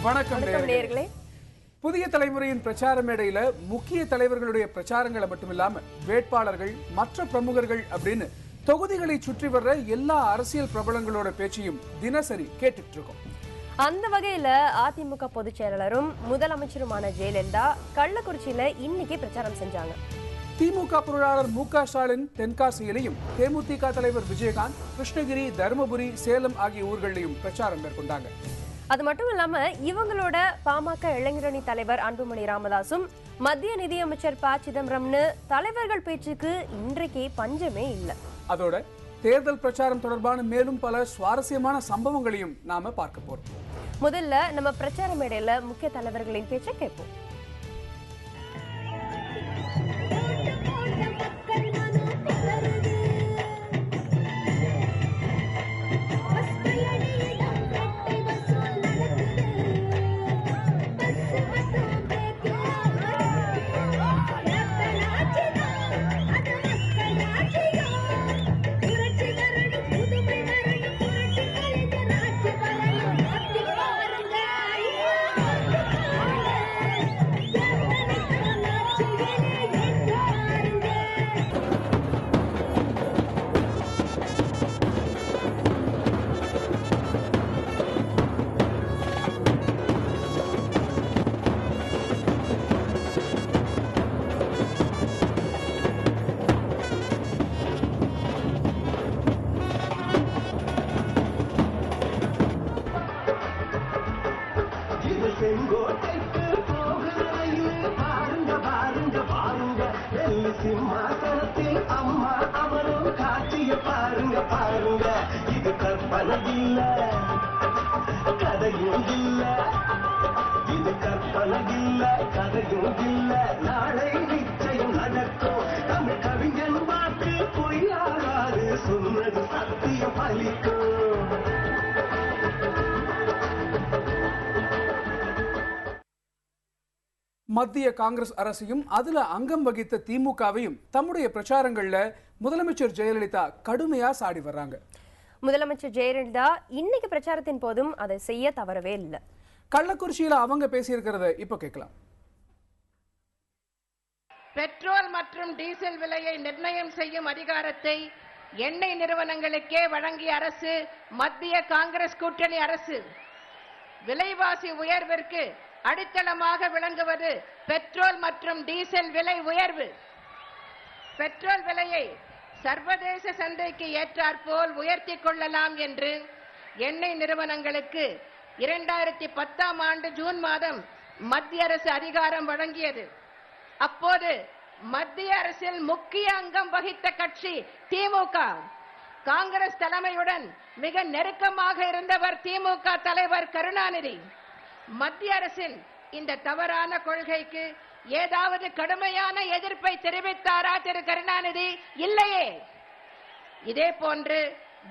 வணக்கம் நேயர்களே. புதிய தலைமுறையின் பிரச்சார மேடையில முக்கிய தலைவர்களுடைய பிரச்சாரங்களை மட்டுமில்லாம வேட்பாளர்கள், மற்ற பிரமுகர்கள் அப்படின்னு தொகுதிகளை சுற்றி வர்ற எல்லா அரசியல் பிரபலங்களோட பேச்சையும் தினசரி கேட்டுட்டு இருக்கோம். அந்த வகையில அதிமுக பொதுச் செயலாளரும் முதலமைச்சருமான ஜெயலலிதா கள்ளக்குறிச்சியில இன்னைக்கு பிரச்சாரம் செஞ்சாங்க. திமுக பொருளாளர் மு.க. ஸ்டாலின் தென்காசியிலையும், தேமுதிக தலைவர் விஜயகாந்த் கிருஷ்ணகிரி, தருமபுரி, சேலம் ஆகிய ஊர்களிலையும் பிரச்சாரம் மேற்கொண்டாங்க. அது மட்டும் இல்லாம இவங்களோட பாமக இளைஞரணி தலைவர் அன்புமணி ராமதாசும், மத்திய நிதியமைச்சர் ப. சிதம்பரம்னு தலைவர்கள் பேச்சுக்கு இன்றைக்கு பஞ்சமே இல்லை. அதோட தேர்தல் பிரச்சாரம் தொடர்பான மேலும் பல சுவாரஸ்யமான சம்பவங்களையும் நாம பார்க்க போறோம். முதல்ல நம்ம பிரச்சார மேடையில முக்கிய தலைவர்களின் பேச்சை கேட்போம். சிம்மாசனத்தில் அம்மா அவரும் காட்சிய பாருங்க பாருங்க. இது கற்பனை இல்ல, கதையும் இல்ல. இது கற்பனை இல்ல, கதையும் இல்ல. நாளை நிச்சயம் நடக்கும். தமிழ் கவிஞன் வாக்கு பொய்யாகாது, சொன்னது சத்தியம் பலிக்கும். மத்திய காங்கிரஸ் அரசையும் அதுல அங்கம் வகித்த திமுகவையும் தம்முடைய பிரச்சாரங்கள்ல முதலமைச்சர் ஜெயலலிதா கடுமையா சாடி வர்றாங்க. முதலமைச்சர் ஜெயலலிதா இன்னைக்கு பிரச்சாரத்தின் போதும் அதை செய்ய தவறவே இல்லை. கள்ளக்குறிச்சியில அவங்க பேசியிருக்கிறத இப்ப கேட்கலாம். பெட்ரோல் மற்றும் டீசல் விலையை நிர்ணயம் செய்யும் அதிகாரத்தை எண்ணெய் நிறுவனங்களுக்கே வழங்கிய அரசு மத்திய காங்கிரஸ் கூட்டணி அரசு. விலைவாசி உயர்விற்கு அடித்தளமாக விளங்குவது பெட்ரோல் மற்றும் டீசல் விலை உயர்வு. பெட்ரோல் விலையை சர்வதேச சந்தைக்கு ஏற்றாற்போல் உயர்த்தி கொள்ளலாம் என்று எண்ணெய் நிறுவனங்களுக்கு 2010ஆம் ஆண்டு ஜூன் மாதம் மத்திய அரசு அதிகாரம் வழங்கியது. அப்போது மத்திய அரசில் முக்கிய அங்கம் வகித்த கட்சி திமுக. காங்கிரஸ் தலைமையுடன் மிக நெருக்கமாக இருந்தவர் திமுக தலைவர் கருணாநிதி. மத்திய அரசின் இந்த தவறான கொள்கைக்கு ஏதாவது கடுமையான எதிர்ப்பை தெரிவித்தாரா திரு கருணாநிதி? இல்லையே. இதே போன்று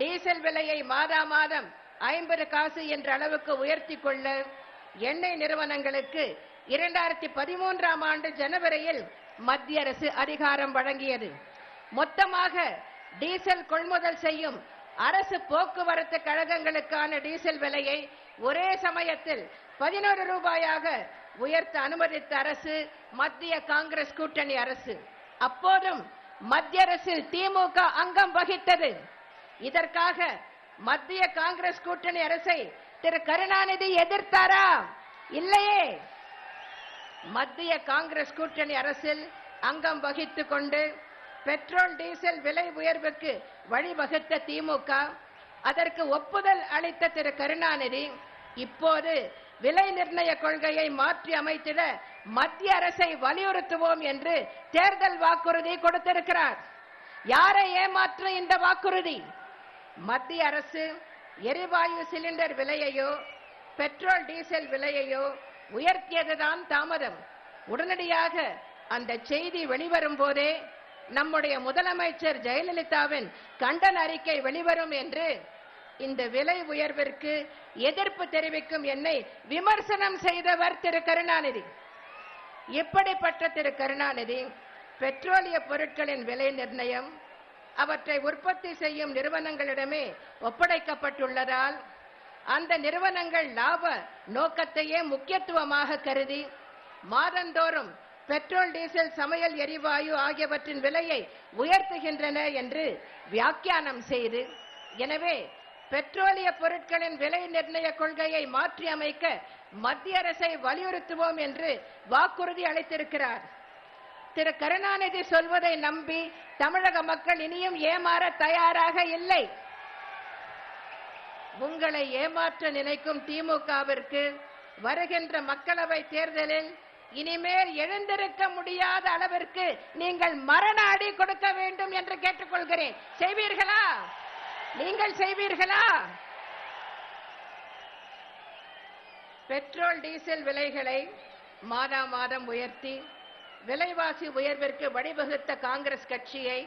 டீசல் விலையை மாதா மாதம் 50 காசு என்ற அளவுக்கு உயர்த்தி கொள்ள எண்ணெய் நிறுவனங்களுக்கு 2013ஆம் ஆண்டு ஜனவரியில் மத்திய அரசு அதிகாரம் வழங்கியது. மொத்தமாக டீசல் கொள்முதல் செய்யும் அரசு போக்குவரத்து கழகங்களுக்கான டீசல் விலையை ஒரே சமயத்தில் 11 ரூபாயாக உயர்த்த அனுமதித்த அரசு மத்திய காங்கிரஸ் கூட்டணி அரசு. அப்போதும் மத்திய அரசில் திமுக அங்கம் வகித்தது. இதற்காக மத்திய காங்கிரஸ் கூட்டணி அரசை திரு கருணாநிதி எதிர்த்தாரா? இல்லையே. மத்திய காங்கிரஸ் கூட்டணி அரசில் அங்கம் வகித்துக் கொண்டு பெட்ரோல் டீசல் விலை உயர்வுக்கு வழிவகுத்த திமுக, அதற்கு ஒப்புதல் அளித்த திரு கருணாநிதி இப்போது விலை நிர்ணய கொள்கையை மாற்றி அமைத்திட மத்திய அரசை வலியுறுத்துவோம் என்று தேர்தல் வாக்குறுதி கொடுத்திருக்கிறார். யாரை ஏமாற்ற இந்த வாக்குறுதி? மத்திய அரசு எரிவாயு சிலிண்டர் விலையையோ பெட்ரோல் டீசல் விலையையோ உயர்த்தியதுதான் தாமதம். உடனடியாக அந்த செய்தி வெளிவரும் போதே நம்முடைய முதலமைச்சர் ஜெயலலிதாவின் கண்டன அறிக்கை வெளிவரும் என்று இந்த விலை உயர்விற்கு எதிர்ப்பு தெரிவிக்கும் என்னை விமர்சனம் செய்தவர் திரு கருணாநிதி. இப்படிப்பட்ட திரு கருணாநிதி பெட்ரோலிய பொருட்களின் விலை நிர்ணயம் அவற்றை உற்பத்தி செய்யும் நிறுவனங்களிடமே ஒப்படைக்கப்பட்டுள்ளதால் அந்த நிறுவனங்கள் லாப நோக்கத்தையே முக்கியத்துவமாக கருதி மாதந்தோறும் பெட்ரோல், டீசல், சமையல் எரிவாயு ஆகியவற்றின் விலையை உயர்த்துகின்றன என்று வியாக்கியானம் செய்து, எனவே பெட்ரோலிய பொருட்களின் விலை நிர்ணய கொள்கையை மாற்றி அமைக்க மத்திய அரசை வலியுறுத்துவோம் என்று வாக்குறுதி அளித்திருக்கிறார். திரு கருணாநிதி சொல்வதை நம்பி தமிழக மக்கள் இனியும் ஏமாற தயாராக இல்லை. உங்களை ஏமாற்ற நினைக்கும் திமுகவிற்கு வருகின்ற மக்களவை தேர்தலில் இனிமேல் எழுந்திருக்க முடியாத அளவிற்கு நீங்கள் மரண அடி கொடுக்க வேண்டும் என்று கேட்டுக்கொள்கிறேன். செய்வீர்களா? நீங்கள் செய்வீர்களா? பெட்ரோல், டீசல் விலைகளை மாதம் உயர்த்தி விலைவாசி உயர்விற்கு வழிவகுத்த காங்கிரஸ் கட்சியை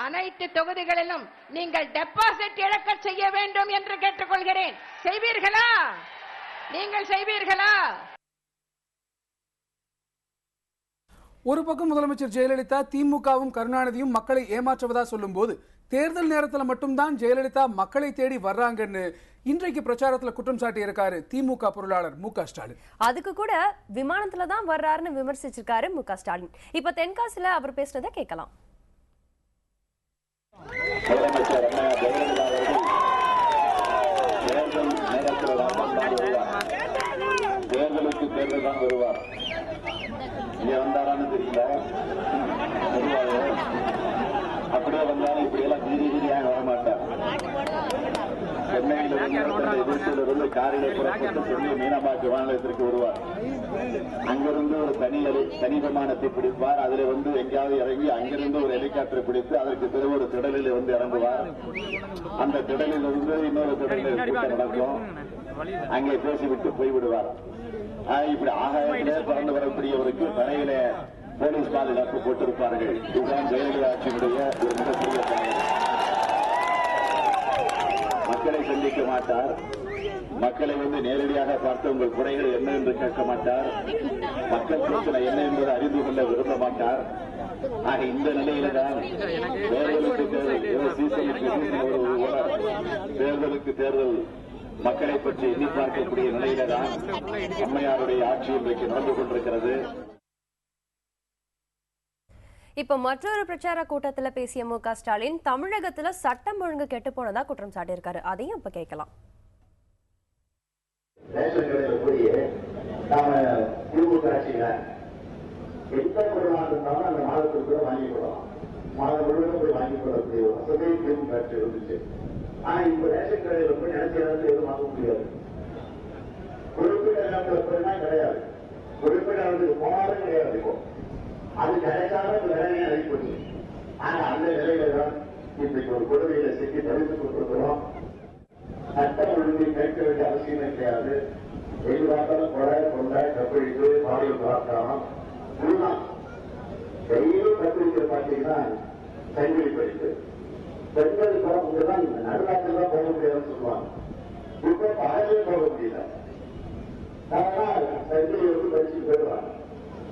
அனைத்து தொகுதிகளிலும் நீங்கள் டெபாசிட் இழக்க செய்ய வேண்டும் என்று கேட்டுக்கொள்கிறேன். செய்வீர்களா? நீங்கள் செய்வீர்களா? ஒரு பக்கம் முதலமைச்சர் ஜெயலலிதா திமுகவும் கருணாநிதியும் மக்களை ஏமாற்றுவதா சொல்லும் போது, தேர்தல் நேரத்தில் மட்டும்தான் ஜெயலலிதா மக்களை தேடி வர்றாங்கன்னு இன்றைக்கு பிரச்சாரத்துல குற்றம் சாட்டி இருக்காரு திமுக பொருளாளர் மு.க. ஸ்டாலின். அதுக்கு கூட விமானத்துல தான் வர்றாருன்னு விமர்சிச்சிருக்காரு மு.க. ஸ்டாலின். இப்ப தென்காசில அவர் பேசுனதை கேட்கலாம். தேர்தலுக்கு தேர்தல் தான் வருவார். இங்க வந்தாரான்னு தெரியல. அப்படியே வந்தாலும் இப்படியெல்லாம் வீதியாக வரமாட்டார். சென்னையிலிருந்து காரிலே புறப்பட்டு சென்னை மீனம்பாக்கம் வானத்திற்கு வருவார். அங்கிருந்து ஒரு தனி விமானத்தை பிடிப்பார். அதுல எங்கேயாவது இறங்கி அங்கிருந்து ஒரு ஹெலிகாப்டர் பிடித்து அதற்கு பிறகு ஒரு திடலில் இறங்குவார். அந்த திடலில் இருந்து இன்னொரு திடலில் நடக்கும். அங்கே பேசிவிட்டு போய்விடுவார். இப்படி ஆகாயத்திலே பறந்து வரக்கூடியவருக்கு தலையில போலீஸ் பாதுகாப்பு போட்டிருப்பார்கள். இதுதான் ஜெயலலிதா ஆட்சியினுடைய ஒரு மிகப்பெரிய தலைவர். மக்களை சந்திக்க மாட்டார். மக்களை நேரடியாக பார்த்து உங்கள் குறைகள் என்ன என்று கேட்க மாட்டார். மக்கள் பிரச்சனை என்ன என்பதை அறிந்து கொள்ள விரும்ப மாட்டார். ஆக இந்த நிலையில்தான் தேர்தலுக்கு தேர்தல் மக்களை பற்றி எண்ணி பார்க்கக்கூடிய நிலையில தான் அம்மையாருடைய ஆட்சி இன்றைக்கு நடந்து கொண்டிருக்கிறது. இப்ப மற்றொரு பிரச்சார கூட்டத்துல பேசிய மு.க. ஸ்டாலின் தமிழகத்துல சட்டம் ஒழுங்கு கெட்டு போனதா குற்றம் சாட்டியிருக்காரு. அதையும் இப்ப கேட்கலாம். ரேஷன் கடையில் போய் நாம திமுக ஆட்சியில எந்த பொருளாக இருந்தாலும் அந்த மாதத்திற்கு வாங்கிக் கொள்ளலாம். மாதம் முழுவதும் போய் வாங்கிக் கொள்ளக்கூடிய ஒரு வசதி திமுக ஆட்சி இருந்துச்சு. ஆனா இப்ப ரேஷன் கடையில போய் நினைச்ச இடத்துல எதுவும் வாங்க முடியாது. குறிப்பிட்ட இடத்துல போய்னா கிடையாது. குறிப்பிட்ட இடத்துக்கு போனாலும் கிடையாது. இப்போ அது கிடைக்காத நிலைமையை அழைப்பது. ஆனா அந்த நிலையில தான் இன்றைக்கு ஒரு கொடுமையில சிக்கி தவித்துக் கொண்டிருக்கிறோம். சட்டம் ஒழுங்கை கேட்க வேண்டிய அவசியமே கிடையாது. எது பார்த்தாலும் கொண்டை கப்பழிப்பு பாலியல் பலாத்காரம் இதுதான் டெய்லியும் கப்பழிக்கிற பார்த்தீங்கன்னா சைவழி படிப்பு பெண்கள் போகும்போதுதான் இந்த நடுநாட்டில் தான் போக முடியாதுன்னு சொல்லுவாங்க. இப்ப பகலே போக முடியல. அதனால் சைவழி படிச்சுட்டு போயிடுவாங்க.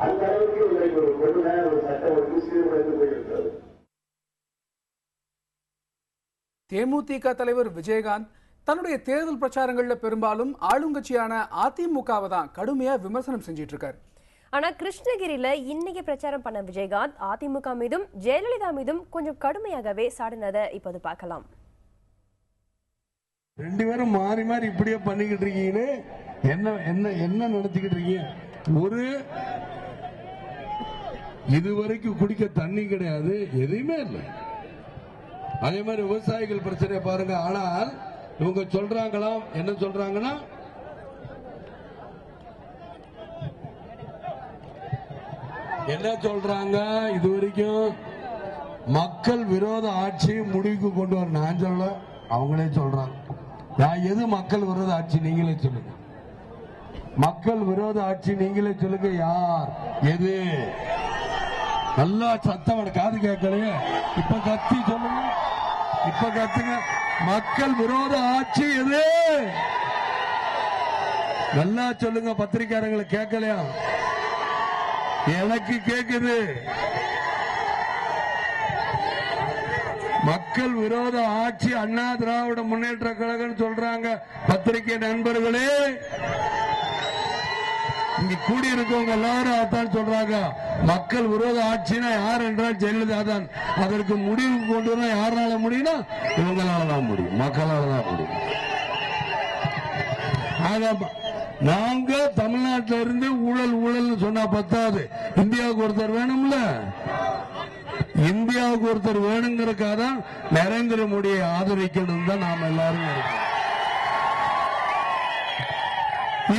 அந்த அளவுக்கு இன்றைக்கு ஒரு கொடுமை, ஒரு சட்டம் ஒழுங்கு சீர்குலைந்து போயிருக்கிறது. தேமுதிக தலைவர் விஜயகாந்த் தன்னுடைய தேர்தல் பிரச்சாரங்கள்ல பெரும்பாலும் ஆளுங்கட்சியான அதிமுகவை தான் கடுமையா விமர்சனம் செஞ்சிட்டு இருக்காரு. ஆனா கிருஷ்ணகிரியில இன்னைக்கு பிரச்சாரம் பண்ண விஜயகாந்த் அதிமுக மீதும் ஜெயலலிதா மீதும் கொஞ்சம் கடுமையாகவே சாடினதை இப்போது பார்க்கலாம். ரெண்டு பேரும் மாறி மாறி இப்படியே பண்ணிக்கிட்டு இருக்கீங்கன்னு என்ன நடத்திக்கிட்டு இருக்கீங்க? ஒரு இதுவரைக்கும் குடிக்க தண்ணி கிடையாது, எதுவுமே இல்லை. அதே மாதிரி விவசாயிகள் பிரச்சனை பாருங்க. ஆனால் இவங்க சொல்றாங்களாம், என்ன சொல்றாங்கன்னா என்ன சொல்றாங்க, இதுவரைக்கும் மக்கள் விரோத ஆட்சி முடிவுக்கு கொண்டு வர நான் சொல்ல, அவங்களே சொல்றாங்க. எது மக்கள் விரோத ஆட்சி நீங்களே சொல்லுங்க. மக்கள் விரோத ஆட்சி நீங்களே சொல்லுங்க. யார் எது? நல்லா சத்தம் காது கேட்கலையே. இப்ப கத்தி சொல்லுங்க, இப்ப கத்துங்க. மக்கள் விரோத ஆட்சி எது? நல்லா சொல்லுங்க. பத்திரிகையாளர்களை கேட்கலையா? எனக்கு கேக்குது. மக்கள் விரோத ஆட்சி அண்ணா திராவிட முன்னேற்ற கழகம் சொல்றாங்க. பத்திரிகை நண்பர்களே, இங்க கூடியிருக்கவங்க எல்லாரும் அதான் சொல்றாங்க. மக்கள் விரோத ஆட்சினா யார் என்றால் ஜெயலலிதா தான். அதற்கு முடிவு கொண்டு வர யாரால முடியும்னா இவங்களால தான் முடியும், மக்களால தான் முடியும். நாங்க தமிழ்நாட்டில இருந்து ஊழல் ஊழல் சொன்னா பத்தாது, இந்தியாவுக்கு ஒருத்தர் வேணும்ல. இந்தியாவுக்கு ஒருத்தர் வேணுங்கிறதுக்காக தான் நரேந்திர மோடியை ஆதரிக்கணும் தான் நாம எல்லாரும் இருக்கோம்.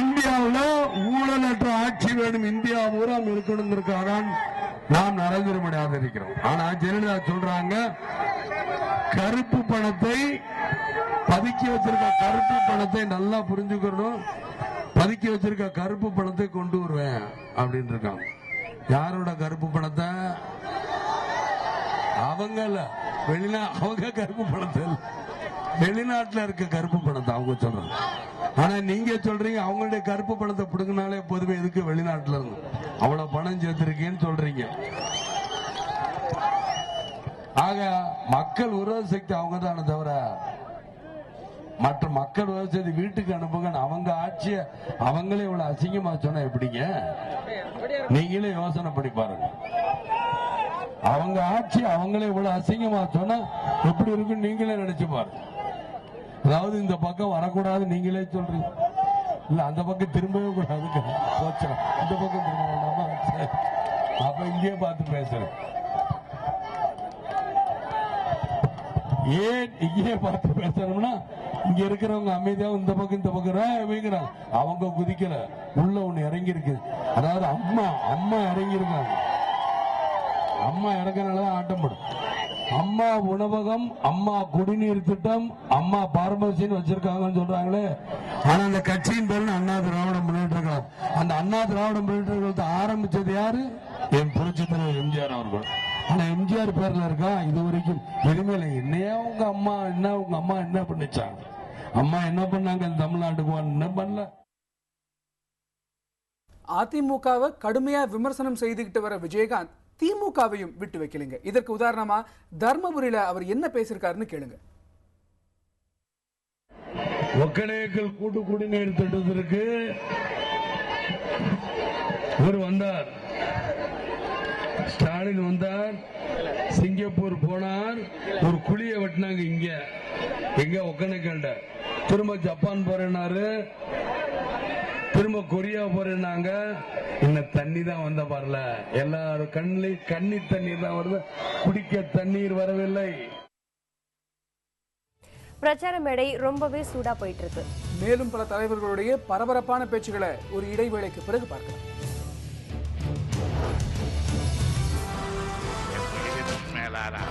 இந்தியாவில் ஊழலற்ற ஆட்சி வேணும், இந்தியா பூரா இருக்கணுங்கிறதுக்காக தான் நாம் நரேந்திர மோடி ஆதரிக்கிறோம். ஆனா ஜெயலலிதா சொல்றாங்க, கருப்பு பணத்தை பதுக்கி வச்சிருக்க கருப்பு பணத்தை நல்லா புரிஞ்சுக்கணும், பதுக்கி வச்சிருக்க கருப்பு பணத்தை கொண்டு வருவேன் அப்படின்னு இருக்காங்க. யாரோட கருப்பு பணத்தை? அவங்க அவங்க கருப்பு பணத்தை, வெளிநாட்டுல இருக்க கருப்பு பணத்தை அவங்க சொல்றாங்க. ஆனா நீங்க சொல்றீங்க அவங்களுடைய கருப்பு பணத்தை பிடுங்கினாலே எப்போதுமே எதுக்கு வெளிநாட்டுல இருந்து அவ்வளவு பணம் சேர்த்திருக்கேன்னு சொல்றீங்க. ஆக மக்கள் விரோத சக்தி அவங்க தானே தவிர மற்ற மக்கள் விரோத சக்தி வீட்டுக்கு அனுப்புங்க. அவங்க ஆட்சிய அவங்களே இவ்வளவு அசிங்கமா சொன்னா எப்படிங்க? நீங்களே யோசனை பண்ணி பாருங்க. அவங்க ஆட்சி அவங்களே இவ்வளவு அசிங்கமா சொன்னா எப்படி இருக்குன்னு நீங்களே நினைச்சு பாருங்க. அதாவது இந்த பக்கம் வரக்கூடாது நீங்களே சொல்றீங்க, இல்ல அந்த பக்கம் திரும்பவே கூடாது, இந்த பக்கம் திரும்ப வேண்டாமா? அப்ப இங்கேயே பார்த்து பேசுறேன். ஏன் இங்கே பார்த்து பேசணும்னா இங்க இருக்கிறவங்க அமைதியா இந்த பக்கம் அவங்க குதிக்கல, உள்ள ஒண்ணு இறங்கி இருக்கு. அதாவது அம்மா இறங்கி இருக்காங்க. அம்மா இறங்கினாலதான் ஆட்டம் போடும். அம்மா உணவகம், அம்மா குடிநீர் திட்டம், அம்மா பார்மசின்னு வச்சிருக்காங்கன்னு சொல்றாங்களே. ஆனா அந்த கட்சியின் பேரு அண்ணா திராவிட முன்னேற்ற கழகம். அந்த அண்ணா திராவிட முன்னேற்ற கழகத்தை ஆரம்பிச்சது யாரு? என் புரட்சித் தலைவர் எம்ஜிஆர் அவர்கள். ஆனா எம்ஜிஆர் பேர்ல இருக்கா இது வரைக்கும் எதுவுமே இல்லை. என்னையா உங்க அம்மா என்ன பண்ணிச்சாங்க? அம்மா என்ன பண்ணாங்க? தமிழ்நாட்டுக்கு என்ன பண்ணல. அதிமுகவை கடுமையா விமர்சனம் செய்துகிட்டு வர விஜயகாந்த் திமுகவையும் விட்டு வைக்கலைங்க. இதற்கு உதாரணமா தர்மபுரியில அவர் என்ன பேசியிருக்காருன்னு கேளுங்க. ஒக்கடேக்கல் கூட்டு குடிநீர் திட்டத்திற்கு இவர் வந்தார், ஸ்டாலின் வந்தார், சிங்கப்பூர் போனார், ஒரு குழியை வெட்டினாங்க. இங்க ஒக்கடேக்கல், திரும்ப ஜப்பான் போறேன்னாரு, திரும்ப கொரியா போறேன்னாங்க. இன்னும் தண்ணி தான் வந்த பாருல, எல்லாரும் கண்ணி தண்ணீர் தான் வருது, குடிக்க தண்ணீர் வரவில்லை. பிரச்சார மேடை ரொம்பவே சூடா போயிட்டு இருக்கு. மேலும் பல தலைவர்களுடைய பரபரப்பான பேச்சுகளை ஒரு இடைவேளைக்கு பிறகு பார்க்கலாம். மேலாளர்